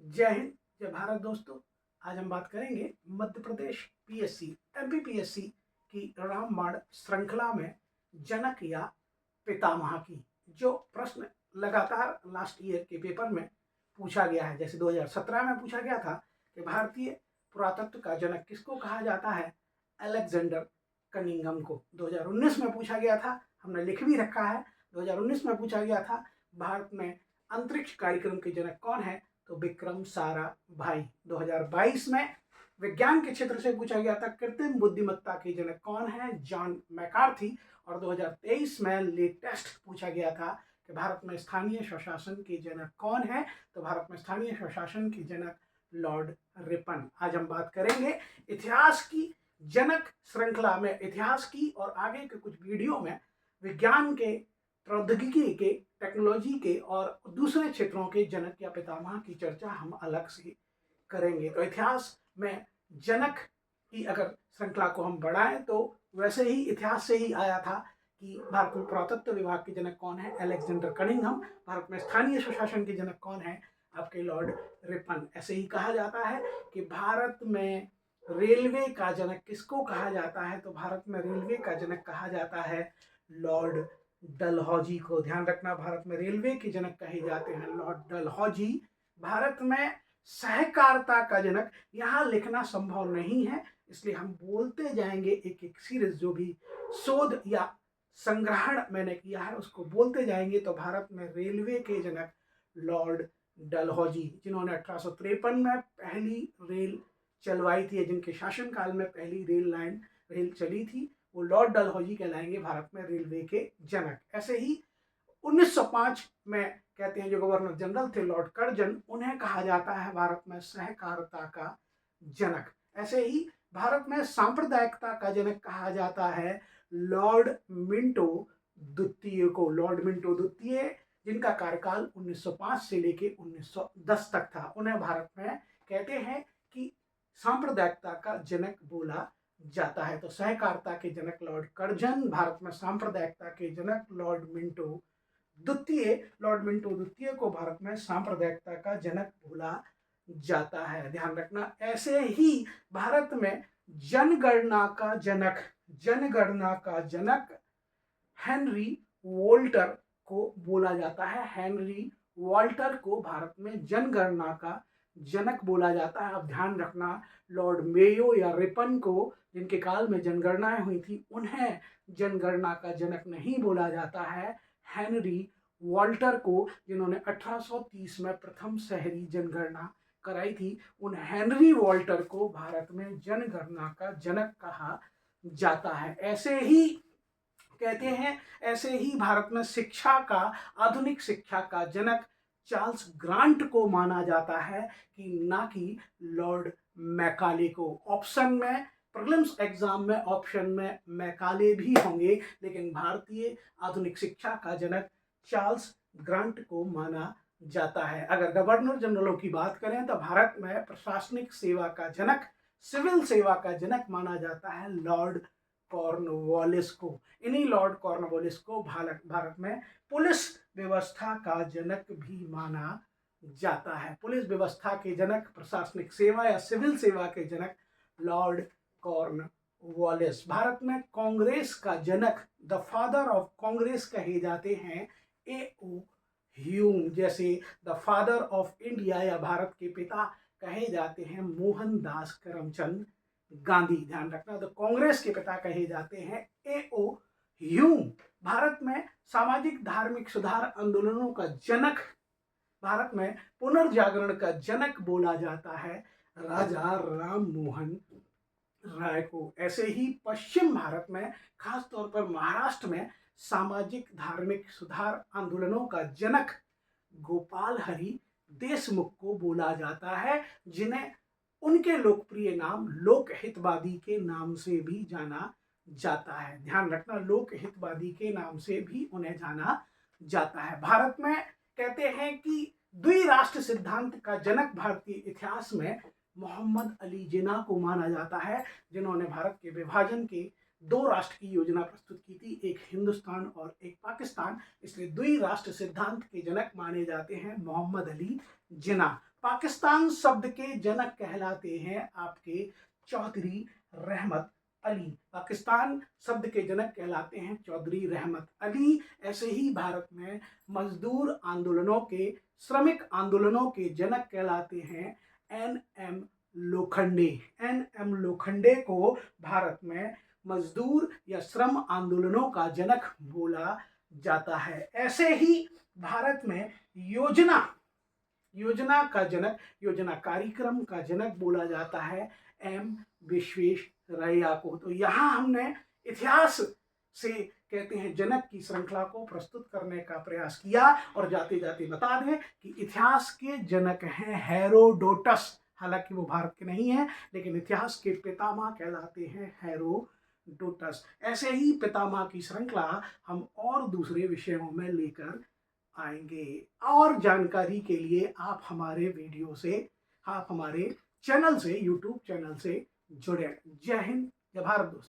जय हिंद, जय भारत दोस्तों। आज हम बात करेंगे Madhya Pradesh PSC MP PSC की रामबाण श्रृंखला में जनक या पितामह की जो प्रश्न लगातार लास्ट ईयर के पेपर में पूछा गया है। जैसे 2017 में पूछा गया था कि भारतीय पुरातत्व का जनक किसको कहा जाता है, अलेक्जेंडर कनिंघम को। 2019 में पूछा गया था, हमने लिख भी रखा है। 2019 में पूछा गया था भारत में अंतरिक्ष कार्यक्रम के जनक कौन है, तो विक्रम साराभाई। 2022 में विज्ञान के क्षेत्र से पूछा गया था कृत्रिम बुद्धिमत्ता के जनक कौन है, जॉन मैकार्थी। और 2023 में लेटेस्ट पूछा गया था कि भारत में स्थानीय स्वशासन के जनक कौन है, तो भारत में स्थानीय स्वशासन के जनक लॉर्ड रिपन। आज हम बात करेंगे इतिहास की जनक श्रृंखला में, इतिहास की और आगे के कुछ वीडियो में विज्ञान के, प्रौद्योगिकी के, टेक्नोलॉजी के और दूसरे क्षेत्रों के जनक या पितामह की चर्चा हम अलग से करेंगे। तो इतिहास में जनक की अगर श्रृंखला को हम बढ़ाएं तो वैसे ही इतिहास से ही आया था कि भारत में पुरातत्व विभाग के जनक कौन है, अलेक्जेंडर कनिंघम। भारत में स्थानीय स्वशासन के जनक कौन है, आपके लॉर्ड रिपन। ऐसे ही कहा जाता है कि भारत में रेलवे का जनक किसको कहा जाता है, तो भारत में रेलवे का जनक कहा जाता है लॉर्ड डलहौजी को। ध्यान रखना, भारत में रेलवे के जनक कहे जाते हैं लॉर्ड डलहौजी। भारत में सहकारिता का जनक, यहाँ लिखना संभव नहीं है, इसलिए हम बोलते जाएंगे एक एक सीरीज, जो भी शोध या संग्रहण मैंने किया है उसको बोलते जाएंगे। तो भारत में रेलवे के जनक लॉर्ड डलहौजी, जिन्होंने 1853 में पहली रेल चलवाई थी, जिनके शासनकाल में पहली रेल चली थी, वो लॉर्ड डलहौजी कहलाएंगे भारत में रेलवे के जनक। ऐसे ही 1905 में कहते हैं जो गवर्नर जनरल थे लॉर्ड कर्जन, उन्हें कहा जाता है भारत में सहकारिता का जनक। ऐसे ही भारत में सांप्रदायिकता का जनक कहा जाता है लॉर्ड मिंटो द्वितीय को। लॉर्ड मिंटो द्वितीय, जिनका कार्यकाल 1905 से लेकर 1910 तक था, उन्हें भारत में कहते हैं कि सांप्रदायिकता का जनक बोला जाता है। तो सहकारिता के जनक लॉर्ड कर्जन, भारत में सांप्रदायिकता के जनक लॉर्ड मिंटो द्वितीय। लॉर्ड मिंटो द्वितीय को भारत में सांप्रदायिकता का जनक बोला जाता है, ध्यान रखना। ऐसे ही भारत में जनगणना का जनक हेनरी वॉल्टर को बोला जाता है। हेनरी वॉल्टर को भारत में जनगणना का जनक बोला जाता है। अब ध्यान रखना, लॉर्ड मेयो या रिपन को, जिनके काल में जनगणनाएं हुई थी, उन्हें जनगणना का जनक नहीं बोला जाता है। हेनरी वॉल्टर को, जिन्होंने 1830 में प्रथम शहरी जनगणना कराई थी, उन हेनरी वॉल्टर को भारत में जनगणना का जनक कहा जाता है। ऐसे ही कहते हैं, ऐसे ही भारत में शिक्षा का, आधुनिक शिक्षा का जनक चार्ल्स ग्रांट को माना जाता है, कि ना कि लॉर्ड मैकाले को। ऑप्शन में, प्रीलिम्स एग्जाम में ऑप्शन में मैकाले भी होंगे, लेकिन भारतीय आधुनिक शिक्षा का जनक चार्ल्स ग्रांट को माना जाता है। अगर गवर्नर जनरलों की बात करें तो भारत में प्रशासनिक सेवा का जनक, सिविल सेवा का जनक माना जाता है लॉर्ड कॉर्नवालिस को। इन्हीं लॉर्ड कॉर्नवालिस को भारत में पुलिस व्यवस्था का जनक भी माना जाता है। पुलिस व्यवस्था के जनक, प्रशासनिक सेवा या सिविल सेवा के जनक लॉर्ड कॉर्नवालिस। भारत में कांग्रेस का जनक, द फादर ऑफ कांग्रेस कहे जाते हैं ए.ओ. ह्यूम। जैसे द फादर ऑफ इंडिया या भारत के पिता कहे जाते हैं मोहनदास करमचंद गांधी। ध्यान रखना, तो कांग्रेस के पिता कहे जाते हैं ए.ओ. ह्यूम। भारत में सामाजिक धार्मिक सुधार आंदोलनों का जनक, भारत में पुनर्जागरण का जनक बोला जाता है राजा राम मोहन राय को। ऐसे ही पश्चिम भारत में, खासतौर पर महाराष्ट्र में, सामाजिक धार्मिक सुधार आंदोलनों का जनक गोपाल हरि देशमुख को बोला जाता है, जिन्हें उनके लोकप्रिय नाम लोकहितवादी के नाम से भी जाना जाता है। ध्यान रखना, लोकहितवादी के नाम से भी उन्हें जाना जाता है। भारत में कहते हैं कि द्विराष्ट्र सिद्धांत का जनक भारतीय इतिहास में मोहम्मद अली जिन्ना को माना जाता है, जिन्होंने भारत के विभाजन के 2 राष्ट्र की योजना प्रस्तुत की थी, एक हिंदुस्तान और एक पाकिस्तान। इसलिए द्विराष्ट्र सिद्धांत के जनक माने जाते हैं मोहम्मद अली जिन्ना। पाकिस्तान शब्द के जनक कहलाते हैं आपके चौधरी रहमत अली। पाकिस्तान शब्द के जनक कहलाते हैं चौधरी रहमत अली। ऐसे ही भारत में मजदूर आंदोलनों के, श्रमिक आंदोलनों के जनक कहलाते हैं एन.एम. लोखंडे। एन.एम. लोखंडे को भारत में मजदूर या श्रम आंदोलनों का जनक बोला जाता है। ऐसे ही भारत में योजना का जनक, योजना कार्यक्रम का जनक बोला जाता है एम विश्वेश्वरैया को। तो यहाँ हमने इतिहास से कहते हैं जनक की श्रृंखला को प्रस्तुत करने का प्रयास किया। और जाते जाते बता दें कि इतिहास के जनक हैं हेरोडोटस। हालांकि वो भारत के नहीं है, लेकिन इतिहास के पितामह कहलाते हैं हेरोडोटस। ऐसे ही पितामह की श्रृंखला हम और दूसरे विषयों में लेकर आएंगे। और जानकारी के लिए आप हमारे वीडियो से, आप हमारे चैनल से, यूट्यूब चैनल से जुड़े। जय हिंद, जय भारत दोस्तों।